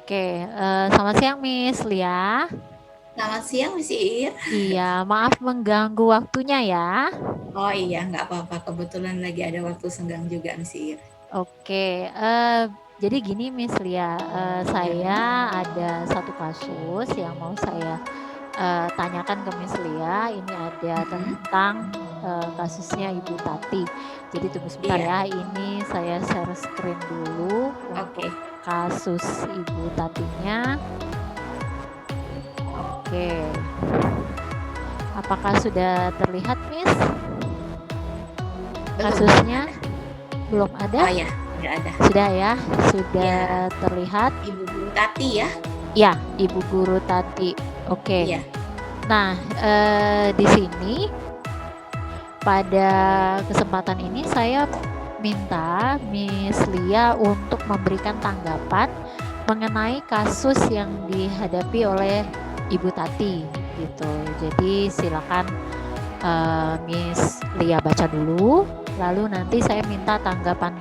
Oke, selamat siang Miss Lia. Selamat siang, Miss Iir. Iya, maaf mengganggu waktunya ya. Oh iya, nggak apa-apa. Kebetulan lagi ada waktu senggang juga, Miss Iir. Oke, jadi gini Miss Lia, saya ada satu kasus yang mau saya tanyakan ke Miss Lia. Ini ada Mm-mm. tentang kasusnya Ibu Tati. Jadi tunggu sebentar Iya, ya, ini saya share screen dulu untuk oke. kasus Ibu Tatinya. Oke, apakah sudah terlihat Miss Belum kasusnya? ada. Belum ada? Oh ya, nggak ada. Sudah ya, sudah Ya, terlihat. Ibu Guru Tati ya. Ya, Ibu Guru Tati. Oke. Iya. Nah, di sini pada kesempatan ini saya minta Miss Lia untuk memberikan tanggapan mengenai kasus yang dihadapi oleh Ibu Tati gitu. Jadi silakan Miss Lia baca dulu, lalu nanti saya minta tanggapan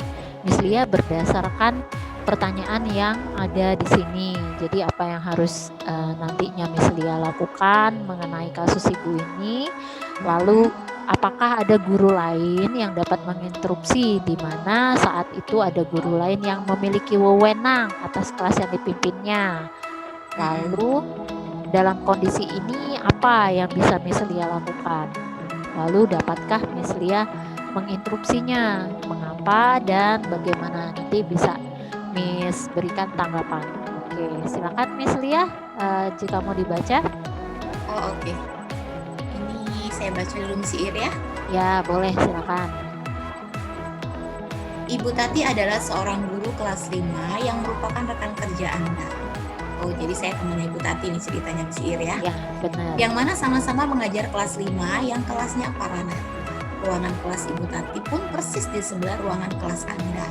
Miss Lia berdasarkan pertanyaan yang ada di sini. Jadi apa yang harus nantinya Miss Lia lakukan mengenai kasus ibu ini, lalu Mm-mm. apakah ada guru lain yang dapat menginterupsi di mana saat itu ada guru lain yang memiliki wewenang atas kelas yang dipimpinnya. Mm-mm. Lalu dalam kondisi ini apa yang bisa Miss Lia lakukan? Lalu dapatkah Miss Lia menginstruksinya mengapa dan bagaimana, nanti bisa Miss berikan tanggapan. Oke, silakan Miss Lia, jika mau dibaca. Oh oke. Ini saya baca dulu, Miss Iir ya. Ya, boleh, silakan. Ibu Tati adalah seorang guru kelas 5 yang merupakan rekan kerja Anda. Oh, jadi saya temannya Ibu Tati nih ceritanya, Miss Iir ya. Ya, benar. Yang mana sama-sama mengajar kelas 5 yang kelasnya Parana. Ruangan kelas Ibu Tati pun persis di sebelah ruangan kelas Anda.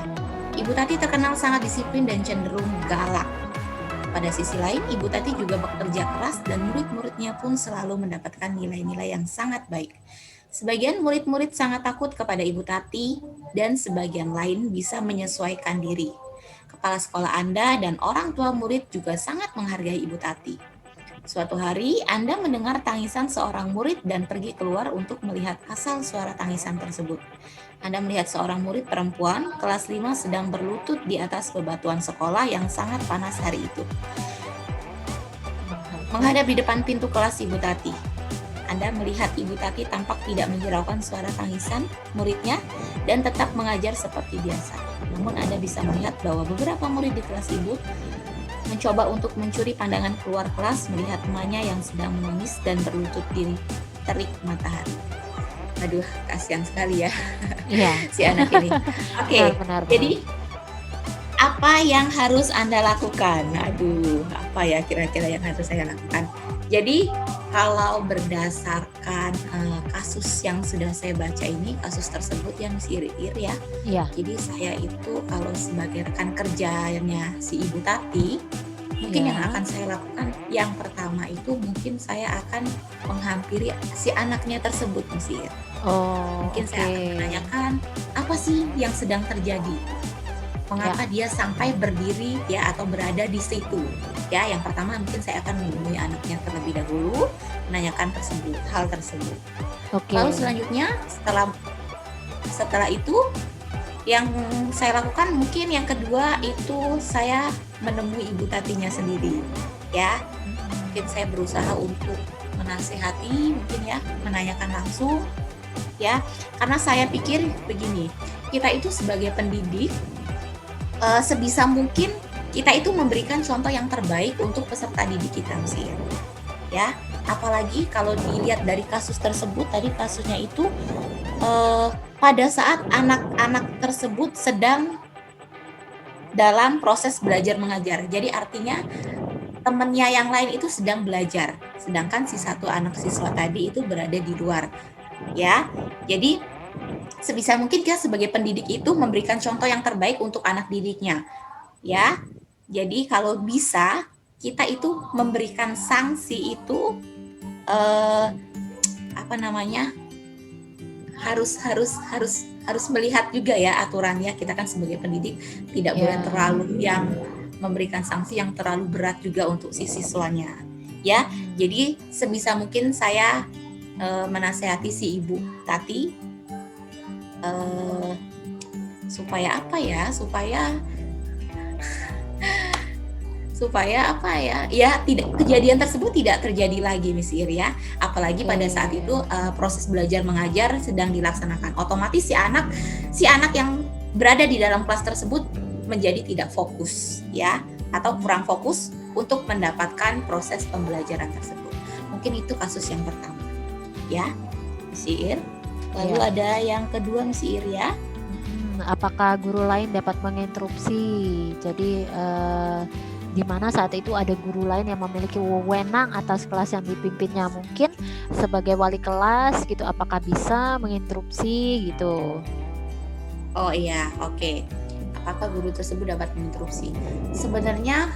Ibu Tati terkenal sangat disiplin dan cenderung galak. Pada sisi lain, Ibu Tati juga bekerja keras dan murid-muridnya pun selalu mendapatkan nilai-nilai yang sangat baik. Sebagian murid-murid sangat takut kepada Ibu Tati dan sebagian lain bisa menyesuaikan diri. Kepala sekolah Anda dan orang tua murid juga sangat menghargai Ibu Tati. Suatu hari, Anda mendengar tangisan seorang murid dan pergi keluar untuk melihat asal suara tangisan tersebut. Anda melihat seorang murid perempuan kelas 5 sedang berlutut di atas bebatuan sekolah yang sangat panas hari itu, Menghadap. menghadap di depan pintu kelas Ibu Tati. Anda melihat Ibu Tati tampak tidak menghiraukan suara tangisan muridnya dan tetap mengajar seperti biasa. Namun Anda bisa melihat bahwa beberapa murid di kelas Ibu mencoba untuk mencuri pandangan keluar kelas melihat temannya yang sedang menangis dan berlutut di terik matahari. Aduh, kasihan sekali ya Iya, si anak ini. Oke, benar-benar benar. jadi apa yang harus Anda lakukan? Aduh, apa ya kira-kira yang harus saya lakukan? Jadi, kalau berdasarkan kasus yang sudah saya baca ini, kasus tersebut yang Miss Ir ya. Iya, Jadi saya itu kalau sebagai rekan kerjanya si Ibu Tati, mungkin yang iya. akan saya lakukan yang pertama itu mungkin saya akan menghampiri si anaknya tersebut, Miss Ir. Oh, Mungkin saya oke. akan menanyakan apa sih yang sedang terjadi, Ya, mengapa dia sampai berdiri ya atau berada di situ. Ya, yang pertama mungkin saya akan menemui anaknya terlebih dahulu, menanyakan hal tersebut. oke. Lalu selanjutnya setelah setelah itu yang saya lakukan mungkin yang kedua itu saya menemui Ibu Tatinya sendiri. Ya, mungkin saya berusaha untuk menasehati, mungkin ya, menanyakan langsung ya. Karena saya pikir begini, kita itu sebagai pendidik sebisa mungkin kita itu memberikan contoh yang terbaik untuk peserta didik kita sih ya. Apalagi kalau dilihat dari kasus tersebut tadi, kasusnya itu pada saat anak-anak tersebut sedang dalam proses belajar mengajar, jadi artinya temennya yang lain itu sedang belajar sedangkan si satu anak siswa tadi itu berada di luar ya. Jadi sebisa mungkin kita sebagai pendidik itu memberikan contoh yang terbaik untuk anak didiknya ya. Jadi kalau bisa kita itu memberikan sanksi itu apa namanya, harus harus harus melihat juga ya aturannya. Kita kan sebagai pendidik tidak boleh Ya, terlalu yang memberikan sanksi yang terlalu berat juga untuk si siswanya. Ya, jadi sebisa mungkin saya menasehati si Ibu Tati supaya apa ya? Supaya apa ya? Ya, tidak, kejadian tersebut tidak terjadi lagi Miss Ir ya. Apalagi pada saat itu proses belajar mengajar sedang dilaksanakan. Otomatis si anak yang berada di dalam kelas tersebut menjadi tidak fokus ya, atau kurang fokus untuk mendapatkan proses pembelajaran tersebut. Mungkin itu kasus yang pertama ya, Miss Ir. Lalu ada yang kedua Miss Ir ya. Apakah guru lain dapat menginterupsi? Jadi di mana saat itu ada guru lain yang memiliki wewenang atas kelas yang dipimpinnya, mungkin sebagai wali kelas gitu, apakah bisa menginterupsi gitu? Oh iya, oke. Apakah guru tersebut dapat menginterupsi? Sebenarnya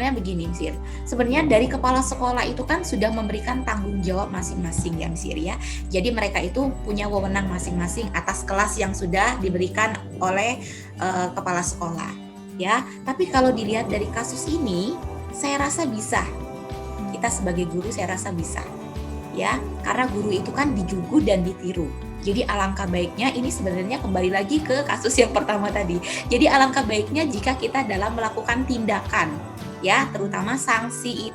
begini Miss Ir. Sebenarnya dari kepala sekolah itu kan sudah memberikan tanggung jawab masing-masing ya Miss Ir ya. Jadi mereka itu punya wewenang masing-masing atas kelas yang sudah diberikan oleh kepala sekolah. Ya, tapi kalau dilihat dari kasus ini, saya rasa bisa. Kita sebagai guru saya rasa bisa. Ya, karena guru itu kan dijugu dan ditiru. Jadi alangkah baiknya, ini sebenarnya kembali lagi ke kasus yang pertama tadi. Jadi alangkah baiknya jika kita dalam melakukan tindakan, ya, terutama sanksi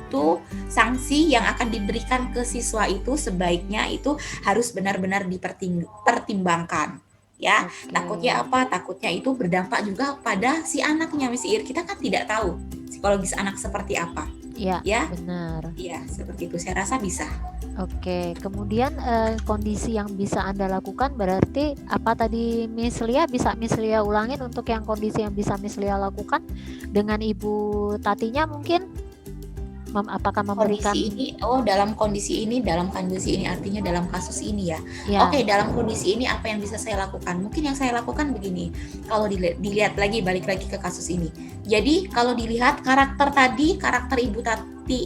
yang akan diberikan ke siswa itu sebaiknya itu harus benar-benar dipertimbangkan. Ya, takutnya apa? Takutnya itu berdampak juga pada si anaknya Miss Ir. Kita kan tidak tahu psikologis anak seperti apa. Ya, benar. Ya, seperti itu. Saya rasa bisa. Oke, kemudian kondisi yang bisa Anda lakukan berarti apa tadi Miss Lia? Bisa Miss Lia ulangin untuk yang kondisi yang bisa Miss Lia lakukan dengan Ibu Tatinya mungkin? Apakah memberikan dalam kondisi ini artinya dalam kasus ini ya. Oke, dalam kondisi ini apa yang bisa saya lakukan? Mungkin yang saya lakukan begini. Kalau dilihat lagi, balik lagi ke kasus ini. Jadi kalau dilihat karakter Ibu Tati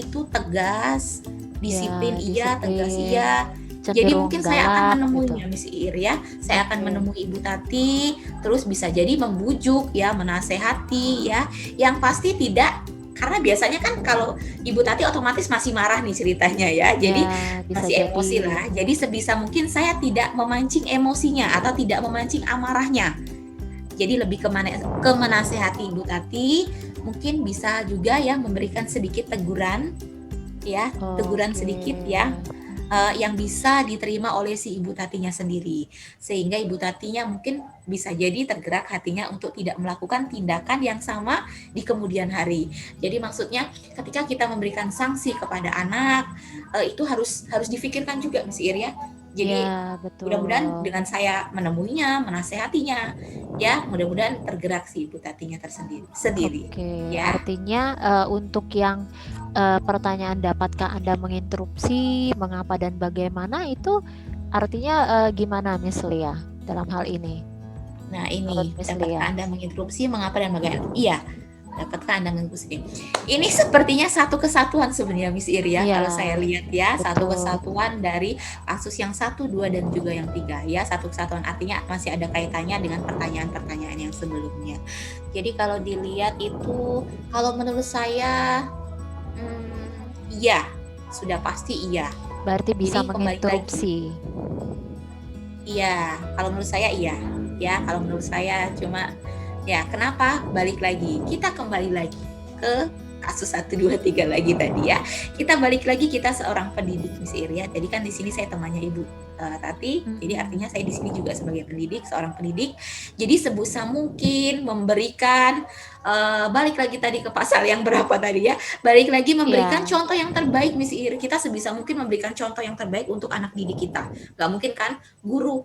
itu tegas, disiplin iya, tegas iya. Jadi mungkin saya akan menemuinya Miss Ir ya. Saya akan menemui Ibu Tati, terus bisa jadi membujuk ya, menasehati ya. Yang pasti tidak, karena biasanya kan kalau Ibu Tati otomatis masih marah nih ceritanya ya, jadi masih emosi lah. Jadi sebisa mungkin saya tidak memancing emosinya atau tidak memancing amarahnya. Jadi lebih ke menasehati Ibu Tati, mungkin bisa juga ya memberikan sedikit teguran ya, teguran sedikit ya. Yang bisa diterima oleh si Ibu Tatinya sendiri, sehingga Ibu Tatinya mungkin bisa jadi tergerak hatinya untuk tidak melakukan tindakan yang sama di kemudian hari. Jadi maksudnya ketika kita memberikan sanksi kepada anak, itu harus difikirkan juga Miss Ir ya. Jadi mudah-mudahan dengan saya menemuinya, menasehatinya, ya mudah-mudahan tergerak si Ibu Tatinya sendiri. Ya. Artinya untuk yang pertanyaan dapatkah Anda menginterupsi, mengapa dan bagaimana, itu artinya gimana Miss Lia dalam hal ini? Nah ini, dapatkah Anda menginterupsi, mengapa dan bagaimana? Iya, dapatkah Anda menginterupsi? Ini sepertinya satu kesatuan sebenarnya Miss Ir ya, kalau saya lihat ya. Satu kesatuan dari kasus yang 1, 2, dan juga yang 3 ya. Satu kesatuan artinya masih ada kaitannya dengan pertanyaan-pertanyaan yang sebelumnya. Jadi kalau dilihat itu, kalau menurut saya iya, sudah pasti iya. Berarti bisa menginterupsi. Iya, kalau menurut saya iya. Ya, kalau menurut saya cuma ya kenapa? Balik lagi. Kita kembali lagi ke kasus 1, 2, 3 lagi tadi ya. Kita balik lagi, kita seorang pendidik Miss Ir ya. Jadi kan di sini saya temannya Ibu Tati. Jadi artinya saya di sini juga sebagai pendidik, seorang pendidik. Jadi sebisa mungkin memberikan balik lagi tadi ke pasal yang berapa tadi ya. Balik lagi memberikan contoh yang terbaik Miss Ir. Kita sebisa mungkin memberikan contoh yang terbaik untuk anak didik kita. Gak mungkin kan guru,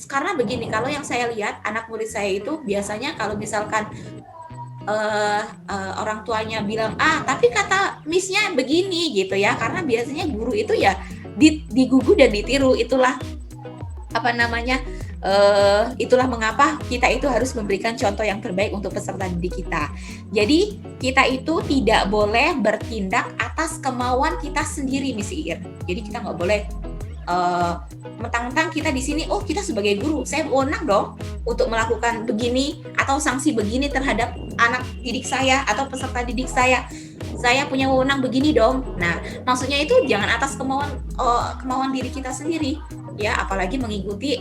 karena begini, kalau yang saya lihat anak murid saya itu biasanya kalau misalkan orang tuanya bilang tapi kata missnya begini gitu ya, karena biasanya guru itu ya digugu dan ditiru. Itulah itulah mengapa kita itu harus memberikan contoh yang terbaik untuk peserta didik kita. Jadi kita itu tidak boleh bertindak atas kemauan kita sendiri Miss Ir. Jadi kita nggak boleh mentang-mentang kita di sini, oh kita sebagai guru, saya wewenang dong untuk melakukan begini atau sanksi begini terhadap anak didik saya atau peserta didik saya. Saya punya wewenang begini dong. Nah, maksudnya itu jangan atas kemauan diri kita sendiri, ya, apalagi mengikuti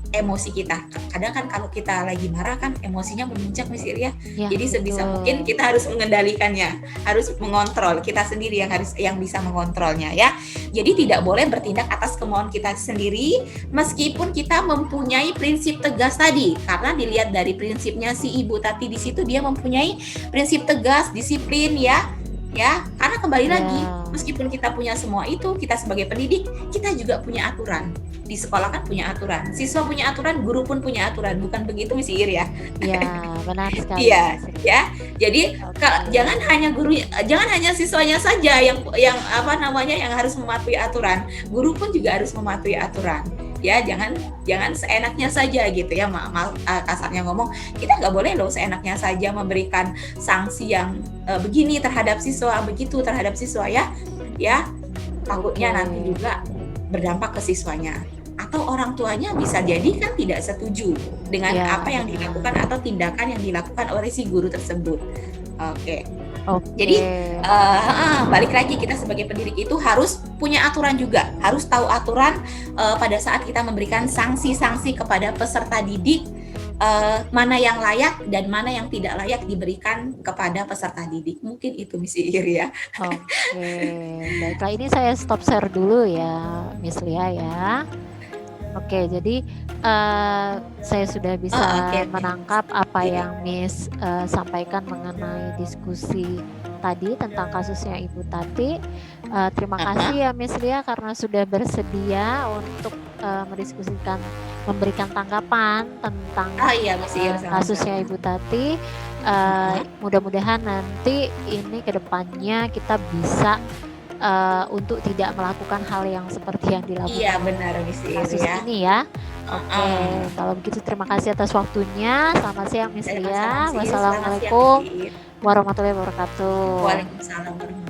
emosi kita. Kadang kan kalau kita lagi marah kan emosinya memuncak Miss Iria. Ya, Jadi sebisa betul. mungkin kita harus mengendalikannya, harus mengontrol. Kita sendiri yang bisa mengontrolnya ya. Jadi tidak boleh bertindak atas kemauan kita sendiri meskipun kita mempunyai prinsip tegas tadi. Karena dilihat dari prinsipnya si Ibu Tati di situ, dia mempunyai prinsip tegas, disiplin ya. Ya, karena kembali lagi, meskipun kita punya semua itu, kita sebagai pendidik, kita juga punya aturan. Di sekolah kan punya aturan, siswa punya aturan, guru pun punya aturan, bukan begitu Miss Ir ya? Iya, benar sekali. Iya, ya. Jadi jangan hanya siswanya saja yang harus mematuhi aturan. Guru pun juga harus mematuhi aturan. Ya, jangan seenaknya saja gitu ya. Kasarnya ngomong, kita nggak boleh loh seenaknya saja memberikan sanksi yang begini terhadap siswa, begitu terhadap siswa ya. Ya, takutnya nanti juga berdampak ke siswanya. Atau orang tuanya bisa jadi kan tidak setuju dengan apa yang dilakukan atau tindakan yang dilakukan oleh si guru tersebut. Oke. Jadi balik lagi, kita sebagai pendidik itu harus punya aturan juga, harus tahu aturan pada saat kita memberikan sanksi-sanksi kepada peserta didik, mana yang layak dan mana yang tidak layak diberikan kepada peserta didik. Mungkin itu Miss Ir ya. Oke, baiklah, ini saya stop share dulu ya Miss Lia ya. Oke, jadi saya sudah bisa menangkap apa yang Miss sampaikan mengenai diskusi tadi tentang kasusnya Ibu Tati. Terima kasih ya Miss Lia karena sudah bersedia untuk mendiskusikan, memberikan tanggapan tentang kasusnya Ibu Tati. Mudah-mudahan nanti ini kedepannya kita bisa untuk tidak melakukan hal yang seperti yang dilakukan kasus ini ya. Oke, kalau begitu terima kasih atas waktunya. Selamat siang Miss Lia. Wassalamualaikum warahmatullahi wabarakatuh. Waalaikumsalam.